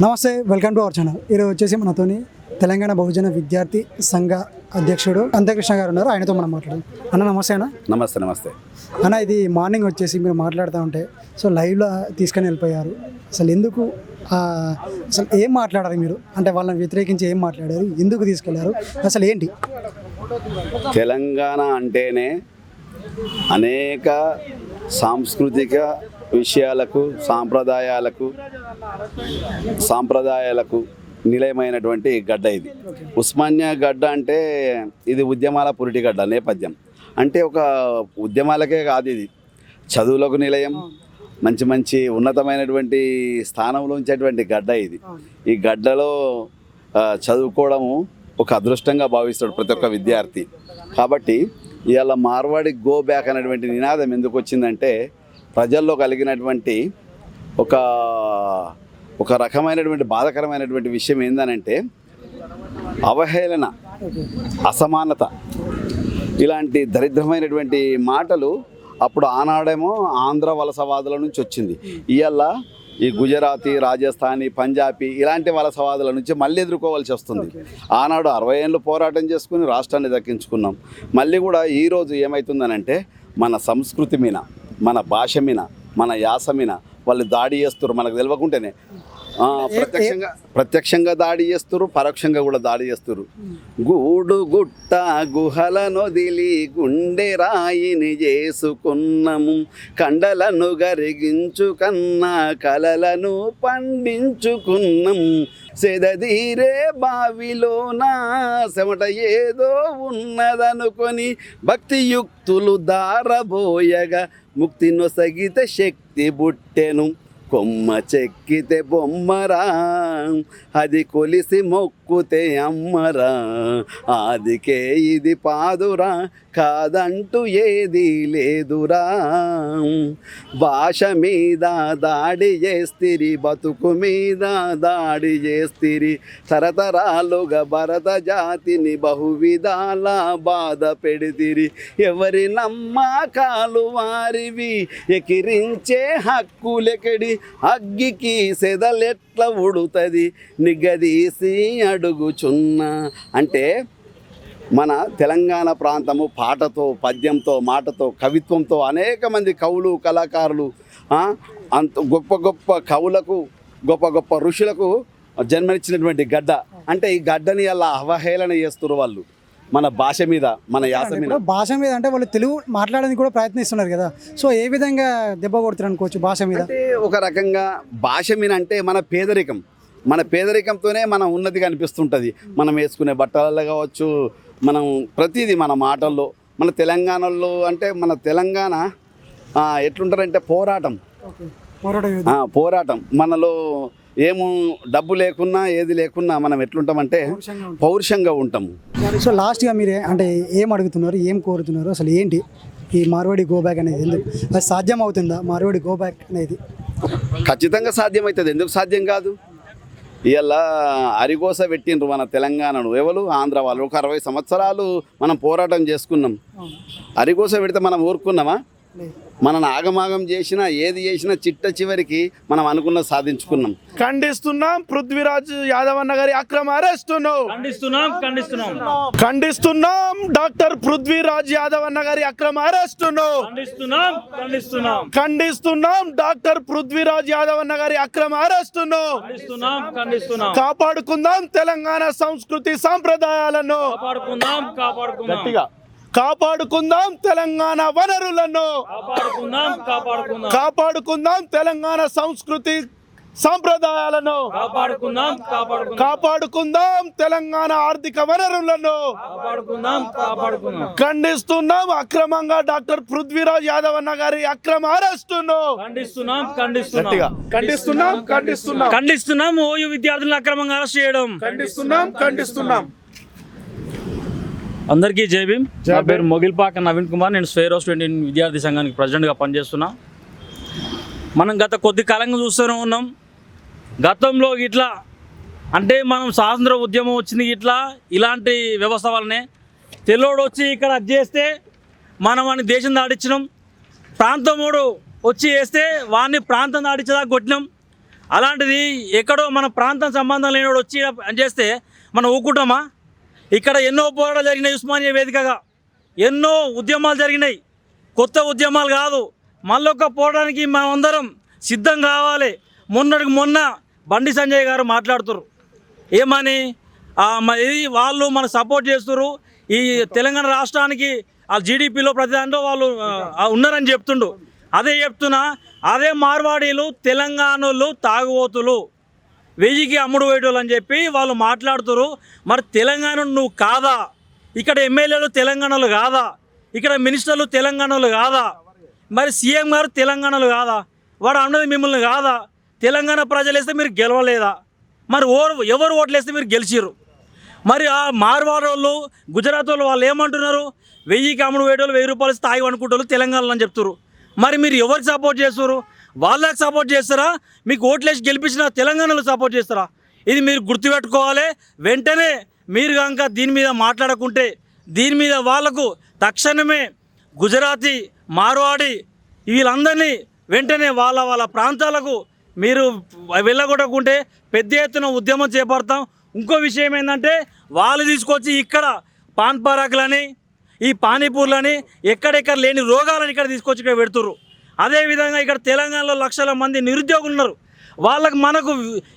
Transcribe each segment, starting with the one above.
నమస్తే, welcome to our channel. ఈరోజు వచ్చేసి మనతోని తెలంగాణ బహుజన విద్యార్థి సంఘ అధ్యక్షుడు అంతకృష్ణ గారు ఉన్నారు. ఆయనతో మనం మాట్లాడదాం. అన్న నమస్తే. అన్న నమస్తే. నమస్తే అన్న, ఇది మార్నింగ్ వచ్చేసి మీరు మాట్లాడుతూ ఉంటే లైవ్లో తీసుకొని వెళ్ళిపోయారు. అసలు ఎందుకు అసలు ఏం మాట్లాడారు మీరు? అంటే వాళ్ళని వ్యతిరేకించి ఏం మాట్లాడారు? ఎందుకు తీసుకెళ్లారు? అసలు ఏంటి? తెలంగాణ అంటేనే అనేక సాంస్కృతిక విషయాలకు సాంప్రదాయాలకు నిలయమైనటువంటి గడ్డ ఇది. ఉస్మానియా గడ్డ అంటే ఇది ఉద్యమాల పురిటి గడ్డ నేపథ్యం. అంటే ఒక ఉద్యమాలకే కాదు, ఇది చదువులకు నిలయం, మంచి మంచి ఉన్నతమైనటువంటి స్థానంలో ఉంచేటువంటి గడ్డ ఇది. ఈ గడ్డలో చదువుకోవడము ఒక అదృష్టంగా భావిస్తాడు ప్రతి ఒక్క విద్యార్థి. కాబట్టి ఇవాళ మార్వాడి గో బ్యాక్ అనేటువంటి నినాదం ఎందుకు వచ్చిందంటే, ప్రజల్లో కలిగినటువంటి ఒక రకమైనటువంటి బాధాకరమైనటువంటి విషయం ఏందనంటే అవహేళన, అసమానత, ఇలాంటి దరిద్రమైనటువంటి మాటలు అప్పుడు ఆనాడేమో ఆంధ్ర వలసవాదుల నుంచి వచ్చింది. ఇవాళ ఈ గుజరాతీ, రాజస్థానీ, పంజాబీ ఇలాంటి వలసవాదుల నుంచి మళ్ళీ ఎదుర్కోవాల్సి వస్తుంది. ఆనాడు 60 ఏళ్ళు పోరాటం చేసుకుని రాష్ట్రాన్ని దక్కించుకున్నాం. మళ్ళీ కూడా ఈరోజు ఏమవుతుందనంటే మన సంస్కృతి మీద, మన భాష మీద, మన యాస మీద వాళ్ళు దాడి చేస్తారు. మనకు తెలియకుంటేనే ప్రత్యక్షంగా దాడి చేస్తారు, పరోక్షంగా కూడా దాడి చేస్తారు. గూడు గుట్ట గుహలనొదిలి గుండె రాయిని చేసుకున్నాము, కండలను గరిగించుకన్నా కలలను పండించుకున్నాము, సెదదీరే బావిలోన చెమట ఏదో ఉన్నదనుకొని భక్తియుక్తులు దారబోయగా ముక్తి నొసగితే శక్తి బుట్టెను, కొమ్మ చెక్కితే బొమ్మరా అది కొలిసి మొక్కుతే అమ్మరా, ఆదికే ఇది పాదురా కాదంటూ ఏది లేదురా. భాష మీద దాడి చేస్తిరి, బతుకు మీద దాడి చేస్తిరి, తరతరాలుగా భరత జాతిని బహువిధాల బాధ పెడితిరి, ఎవరి నమ్మకాలు వారివి ఎకిరించే హక్కులెక్కడి, అగ్గికి సెదలెట్ల ఉడుతుంది నిగదీసి అడుగుచున్నా. అంటే మన తెలంగాణ ప్రాంతము పాటతో, పద్యంతో, మాటతో, కవిత్వంతో అనేక మంది కవులు, కళాకారులు, అంత గొప్ప గొప్ప కవులకు, గొప్ప గొప్ప ఋషులకు జన్మనిచ్చినటువంటి గడ్డ. అంటే ఈ గడ్డని అలా అవహేళన చేస్తున్నారు వాళ్ళు మన భాష మీద, మన యాస మీద. భాష మీద అంటే వాళ్ళు తెలుగు మాట్లాడడానికి కూడా ప్రయత్నిస్తున్నారు కదా. సో ఏ విధంగా దెబ్బ కొడుతారు అనుకోవచ్చు భాష మీద? అంటే ఒక రకంగా భాష మీద అంటే మన పేదరికంతోనే మనం ఉన్నతిగా అనిపిస్తుంటుంది. మనం వేసుకునే బట్టలలో కావచ్చు, మనం ప్రతిదీ మన మాటల్లో, మన తెలంగాణలో అంటే మన తెలంగాణ ఎట్లుంటారంటే పోరాటం మనలో ఏమో డబ్బు లేకున్నా ఏది లేకున్నా మనం ఎట్లుంటామంటే పౌరుషంగా ఉంటాము. సో లాస్ట్గా మీరే అంటే ఏం అడుగుతున్నారు, ఏం కోరుతున్నారు? అసలు ఏంటి ఈ మార్వాడి గో బ్యాక్ అనేది? ఎందుకు అది సాధ్యం అవుతుందా మార్వాడి గో బ్యాక్ అనేది? ఖచ్చితంగా సాధ్యమవుతుంది. ఎందుకు సాధ్యం కాదు? ఇవాళ అరిగోస పెట్టిండ్రు మన తెలంగాణను ఎవరు? ఆంధ్ర వాళ్ళు. ఒక 60 సంవత్సరాలు మనం పోరాటం చేసుకున్నాం. అరిగోస పెడితే మనం ఊరుకున్నామా? మనల్ని ఆగమాగం చేసినా ఏది చేసినా చిట్ట చివరికి మనం అనుకున్న సాధించుకున్నాం. ఖండిస్తున్నాం పృథ్వీరాజ్ యాదవ్ అన్న గారి అక్రమ అరెస్టును ఖండిస్తున్నాం. డాక్టర్ పృథ్వీరాజ్ యాదవ్ అన్న గారి అక్రమ అరెస్టును ఖండిస్తున్నాం. డాక్టర్ పృథ్వీరాజ్ యాదవ్ అన్న గారి అక్రమ అరెస్టును కాపాడుకుందాం తెలంగాణ సంస్కృతి సాంప్రదాయాలను, కాపాడుకుందాం తెలంగాణ వనరులను, కాపాడుకుందాం తెలంగాణ సంస్కృతి సాంప్రదాయాలను, కాపాడుకుందాం తెలంగాణ ఆర్థిక వనరులను. ఖండిస్తున్నాం అక్రమంగా డాక్టర్ పృథ్వీరాజ్ యాదవ్ అన్న గారి అక్రమ అరెస్టును ఖండిస్తున్నాం. ఓయూ విద్యార్థులను అక్రమంగా అరెస్ట్ చేయడం ఖండిస్తున్నాం. అందరికీ జై భీమ్. నా పేరు మొగిల్పాక నవీన్ కుమార్. నేను స్వేర్ హౌస్ 20 విద్యార్థి సంఘానికి ప్రెసిడెంట్గా పనిచేస్తున్నా. మనం గత కొద్ది కాలంగా చూస్తూనే ఉన్నాం. గతంలో ఇట్లా అంటే మనం స్వాతంత్ర ఉద్యమం వచ్చింది ఇలాంటి వ్యవస్థ వల్లనే తెల్లోడు వచ్చి ఇక్కడ అది చేస్తే మనం వాడిని దేశం దాడించినాం, ప్రాంతమోడు వచ్చి వేస్తే వాడిని ప్రాంతం దాడించేదాకా కొట్టినాం. అలాంటిది ఎక్కడో మన ప్రాంతం సంబంధం లేనివాడు వచ్చి చేస్తే మనం ఊకుంటామా? ఇక్కడ ఎన్నో పోరాటాలు జరిగినాయి ఉస్మానియా వేదికగా, ఎన్నో ఉద్యమాలు జరిగినాయి, కొత్త ఉద్యమాలు కాదు. మళ్ళొక్క పోవడానికి మనం అందరం సిద్ధం కావాలి. మొన్నటికి మొన్న బండి సంజయ్ గారు మాట్లాడుతున్నారు ఏమని, ఇది వాళ్ళు మనకు సపోర్ట్ చేస్తున్నారు, ఈ తెలంగాణ రాష్ట్రానికి ఆ జీడిపిలో ప్రతి దాంట్లో వాళ్ళు ఉన్నారని చెప్తుండు. అదే చెప్తున్నా, అదే మార్వాడీలు తెలంగాణలో తాగుబోతులు, 1000కి అమ్ముడు వేయటోళ్ళు అని చెప్పి వాళ్ళు మాట్లాడుతున్నారు. మరి తెలంగాణ నువ్వు కాదా? ఇక్కడ ఎమ్మెల్యేలు తెలంగాణలో కాదా? ఇక్కడ మినిస్టర్లు తెలంగాణలో కాదా? మరి సీఎం గారు తెలంగాణలో కాదా? వాడు అన్నది మిమ్మల్ని కాదా? తెలంగాణ ప్రజలు వేస్తే మీరు గెలవలేదా? మరి ఎవరు ఓట్లు వేస్తే మీరు గెలిచిర్రు? మరి ఆ మార్వాడి వాళ్ళు, గుజరాత్ వాళ్ళు ఏమంటున్నారు? 1000కి అమ్ముడు వేయటోళ్ళు 1000 రూపాయలు ఇస్తే తాగి అనుకుంటారు తెలంగాణలో అని చెప్తారు. మరి మీరు ఎవరికి సపోర్ట్ చేస్తారు? వాళ్ళకి సపోర్ట్ చేస్తారా? మీకు ఓట్లేసి గెలిపించిన తెలంగాణలో సపోర్ట్ చేస్తారా? ఇది మీరు గుర్తుపెట్టుకోవాలి. వెంటనే మీరు కనుక దీని మీద మాట్లాడకుంటే, దీని మీద వాళ్లకు తక్షణమే గుజరాతీ, మార్వాడి వీళ్ళందరినీ వెంటనే వాళ్ళ ప్రాంతాలకు మీరు వెళ్ళగొట్టకుంటే పెద్ద ఎత్తున ఉద్యమం చేపడతాం. ఇంకో విషయం ఏంటంటే, వాళ్ళు తీసుకొచ్చి ఇక్కడ పాన్ పరాకులని, ఈ పానీపూర్లని, ఎక్కడెక్కడ లేని రోగాలను ఇక్కడ తీసుకొచ్చి ఇక్కడ పెడుతుర్రు. అదేవిధంగా ఇక్కడ తెలంగాణలో లక్షల మంది నిరుద్యోగులు ఉన్నారు. మనకు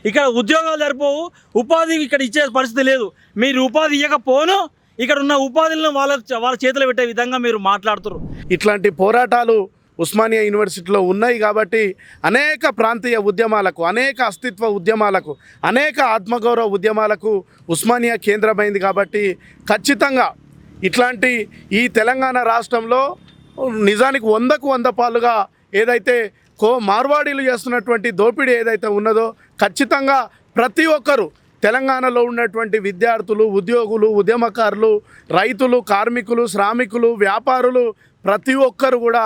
ఇక్కడ ఉద్యోగాలు సరిపోవు, ఉపాధి ఇక్కడ ఇచ్చే పరిస్థితి లేదు. మీరు ఉపాధి ఇవ్వకపోను ఇక్కడ ఉన్న ఉపాధులను వాళ్ళ చేతిలో పెట్టే విధంగా మీరు మాట్లాడుతున్నారు. ఇట్లాంటి పోరాటాలు ఉస్మానియా యూనివర్సిటీలో ఉన్నాయి కాబట్టి అనేక ప్రాంతీయ ఉద్యమాలకు, అనేక అస్తిత్వ ఉద్యమాలకు, అనేక ఆత్మగౌరవ ఉద్యమాలకు ఉస్మానియా కేంద్రమైంది. కాబట్టి ఖచ్చితంగా ఇట్లాంటి ఈ తెలంగాణ రాష్ట్రంలో నిజానికి 100కు 100 పాలుగా ఏదైతే మార్వాడీలు చేస్తున్నటువంటి దోపిడీ ఏదైతే ఉన్నదో ఖచ్చితంగా ప్రతి ఒక్కరూ తెలంగాణలో ఉన్నటువంటి విద్యార్థులు, ఉద్యోగులు, ఉద్యమకారులు, రైతులు, కార్మికులు, శ్రామికులు, వ్యాపారులు ప్రతి ఒక్కరు కూడా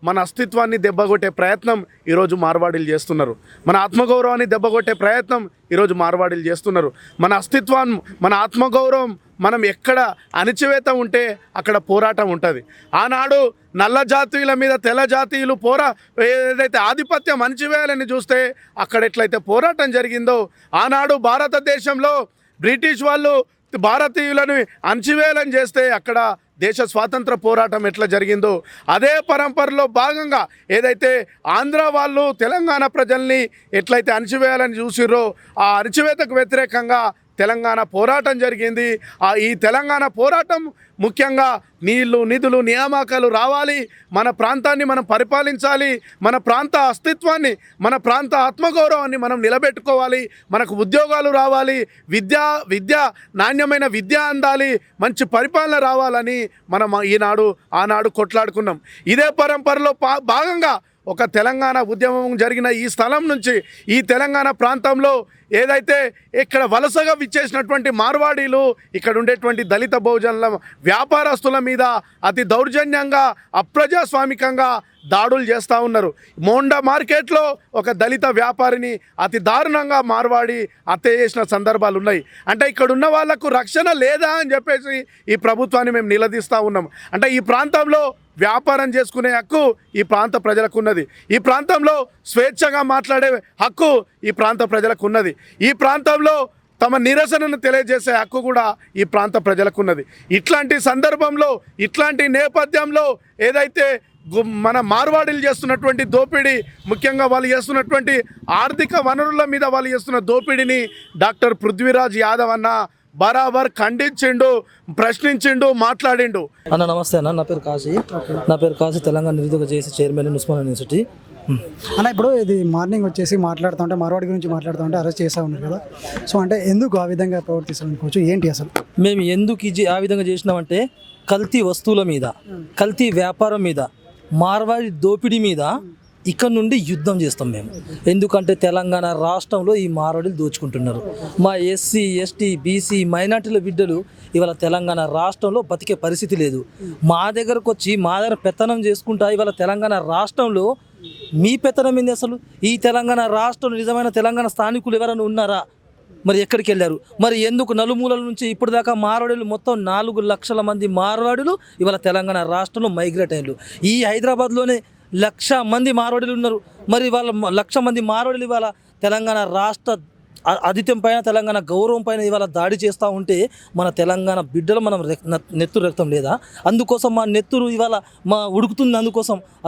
మన అస్తిత్వాన్ని దెబ్బగొట్టే ప్రయత్నం ఈరోజు మార్వాడీలు చేస్తున్నారు. మన ఆత్మగౌరవాన్ని దెబ్బగొట్టే ప్రయత్నం ఈరోజు మార్వాడీలు చేస్తున్నారు. మన అస్తిత్వాన్ని, మన ఆత్మగౌరవం మనం ఎక్కడ అణచివేత ఉంటే అక్కడ పోరాటం ఉంటుంది. ఆనాడు నల్ల జాతీయుల మీద తెల్ల జాతీయులు ఏదైతే ఆధిపత్యం అణచివేయాలని చూస్తే అక్కడ ఎట్లయితే పోరాటం జరిగిందో, ఆనాడు భారతదేశంలో బ్రిటిష్ వాళ్ళు భారతీయులను అణచివేయాలని చేస్తే అక్కడ దేశ స్వాతంత్ర పోరాటం ఎట్లా జరిగిందో అదే పరంపరలో భాగంగా ఏదైతే ఆంధ్ర వాళ్ళు తెలంగాణ ప్రజల్ని ఎట్లయితే అణచివేయాలని చూసిర్రో ఆ అణచివేతకు వ్యతిరేకంగా తెలంగాణ పోరాటం జరిగింది. ఈ తెలంగాణ పోరాటం ముఖ్యంగా నీళ్లు, నిధులు, నియామకాలు రావాలి, మన ప్రాంతాన్ని మనం పరిపాలించాలి, మన ప్రాంత అస్తిత్వాన్ని, మన ప్రాంత ఆత్మగౌరవాన్ని మనం నిలబెట్టుకోవాలి, మనకు ఉద్యోగాలు రావాలి, విద్య నాణ్యమైన విద్య అందాలి, మంచి పరిపాలన రావాలని మనం ఆనాడు కొట్లాడుకున్నాం. ఇదే పరంపరలో భాగంగా ఒక తెలంగాణ ఉద్యమం జరిగిన ఈ స్థలం నుంచి, ఈ తెలంగాణ ప్రాంతంలో ఏదైతే ఇక్కడ వలసగా విచ్చేసినటువంటి మార్వాడీలు ఇక్కడ ఉండేటువంటి దళిత బహుజనుల వ్యాపారస్తుల మీద అతి దౌర్జన్యంగా, అప్రజాస్వామికంగా దాడులు చేస్తూ ఉన్నారు. మోండా మార్కెట్లో ఒక దళిత వ్యాపారిని అతి దారుణంగా మార్వాడి హత్య చేసిన సందర్భాలు ఉన్నాయి. అంటే ఇక్కడ ఉన్న వాళ్లకు రక్షణ లేదా అని చెప్పేసి ఈ ప్రభుత్వాన్ని మేము నిలదీస్తూ ఉన్నాం. అంటే ఈ ప్రాంతంలో వ్యాపారం చేసుకునే హక్కు ఈ ప్రాంత ప్రజలకు ఉన్నది. ఈ ప్రాంతంలో స్వేచ్ఛగా మాట్లాడే హక్కు ఈ ప్రాంత ప్రజలకు ఉన్నది. ఈ ప్రాంతంలో తమ నిరసనను తెలియజేసే హక్కు కూడా ఈ ప్రాంత ప్రజలకు ఉన్నది. ఇట్లాంటి సందర్భంలో, ఇట్లాంటి నేపథ్యంలో ఏదైతే మన మార్వాడీలు చేస్తున్నటువంటి దోపిడీ, ముఖ్యంగా వాళ్ళు చేస్తున్నటువంటి ఆర్థిక వనరుల మీద వాళ్ళు చేస్తున్న దోపిడీని డాక్టర్ పృథ్వీరాజ్ యాదవ్ అన్న బరాబర్ ఖండించిండు, ప్రశ్నించిండు, మాట్లాడిండు. అన్న నమస్తే అన్న, నా పేరు కాశీ తెలంగాణ నిరుద్యోగ జేఏసీ చైర్మన్ ఉస్మానియా యూనివర్సిటీ. అన్న ఇప్పుడు ఇది మార్నింగ్ వచ్చేసి మాట్లాడుతుంటే మార్వాడి గురించి మాట్లాడుతుంటే అరెస్ట్ చేస్తూ ఉన్నారు కదా, సో అంటే ఎందుకు ఆ విధంగా ప్రవర్తిస్తారనుకోవచ్చు, ఏంటి అసలు? మేము ఎందుకు ఆ విధంగా చేసినామంటే కల్తీ వస్తువుల మీద, కల్తీ వ్యాపారం మీద, మార్వాడి దోపిడీ మీద ఇక్కడ నుండి యుద్ధం చేస్తాం మేము. ఎందుకంటే తెలంగాణ రాష్ట్రంలో ఈ మార్వాడీలు దోచుకుంటున్నారు. మా ఎస్సీ, ఎస్టీ, బీసీ, మైనార్టీల బిడ్డలు ఇవాళ తెలంగాణ రాష్ట్రంలో బతికే పరిస్థితి లేదు. మా దగ్గరకు వచ్చి మా దగ్గర పెత్తనం చేసుకుంటా ఇవాళ తెలంగాణ రాష్ట్రంలో మీ పెత్తనం ఏంది అసలు? ఈ తెలంగాణ రాష్ట్రంలో నిజమైన తెలంగాణ స్థానికులు ఎవరైనా ఉన్నారా? మరి ఎక్కడికి వెళ్ళారు? మరి ఎందుకు నలుమూలల నుంచి ఇప్పటిదాకా మార్వాడీలు మొత్తం 4 లక్షల మంది మార్వాడీలు ఇవాళ తెలంగాణ రాష్ట్రంలో మైగ్రేట్ అయ్యారు. ఈ హైదరాబాద్లోనే 1,00,000 మంది మార్వాడీలు ఉన్నారు. మరి వాళ్ళ 1,00,000 మంది మార్వాడీలు ఇవాళ తెలంగాణ రాష్ట్ర ఆధిత్యం పైన, తెలంగాణ గౌరవం పైన ఇవాళ దాడి చేస్తూ ఉంటే మన తెలంగాణ బిడ్డలు మనం నెత్తురు రక్తం లేదా? అందుకోసం మా నెత్తురు ఇవాళ ఉడుకుతుంది.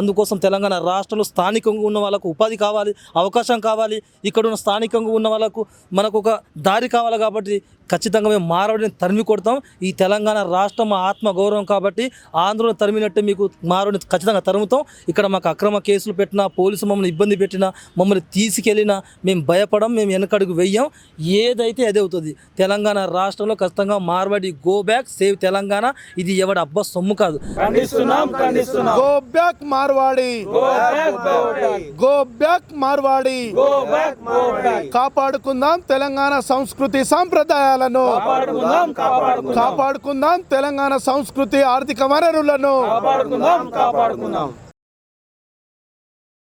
అందుకోసం తెలంగాణ రాష్ట్రంలో స్థానికంగా ఉన్న వాళ్ళకు ఉపాధి కావాలి, అవకాశం కావాలి. ఇక్కడ ఉన్న స్థానికంగా ఉన్న వాళ్ళకు మనకు ఒక దారి కావాలి. కాబట్టి ఖచ్చితంగా మేము మార్వాడిని తరిమి కొడతాం. ఈ తెలంగాణ రాష్ట్రం మా ఆత్మ గౌరవం కాబట్టి ఆంధ్రను తరిమినట్టే మీకు మార్వాడిని ఖచ్చితంగా తరుముతాం. ఇక్కడ మాకు అక్రమ కేసులు పెట్టినా, పోలీసు మమ్మల్ని ఇబ్బంది పెట్టినా, మమ్మల్ని తీసుకెళ్ళినా మేము భయపడం, మేము వెనకడుగు వెయ్యం. ఏదైతే అదే అవుతుంది. తెలంగాణ రాష్ట్రంలో ఖచ్చితంగా Marwadi go back, save Telangana. ఇది ఎవడి అబ్బా సొమ్ము కాదు. Go back Marwadi, go back Marwadi. కాపాడుకుందాం తెలంగాణ సంస్కృతి సాంప్రదాయాలను, కాపాడుకుందాం తెలంగాణ సంస్కృతి ఆర్థిక వనరులను.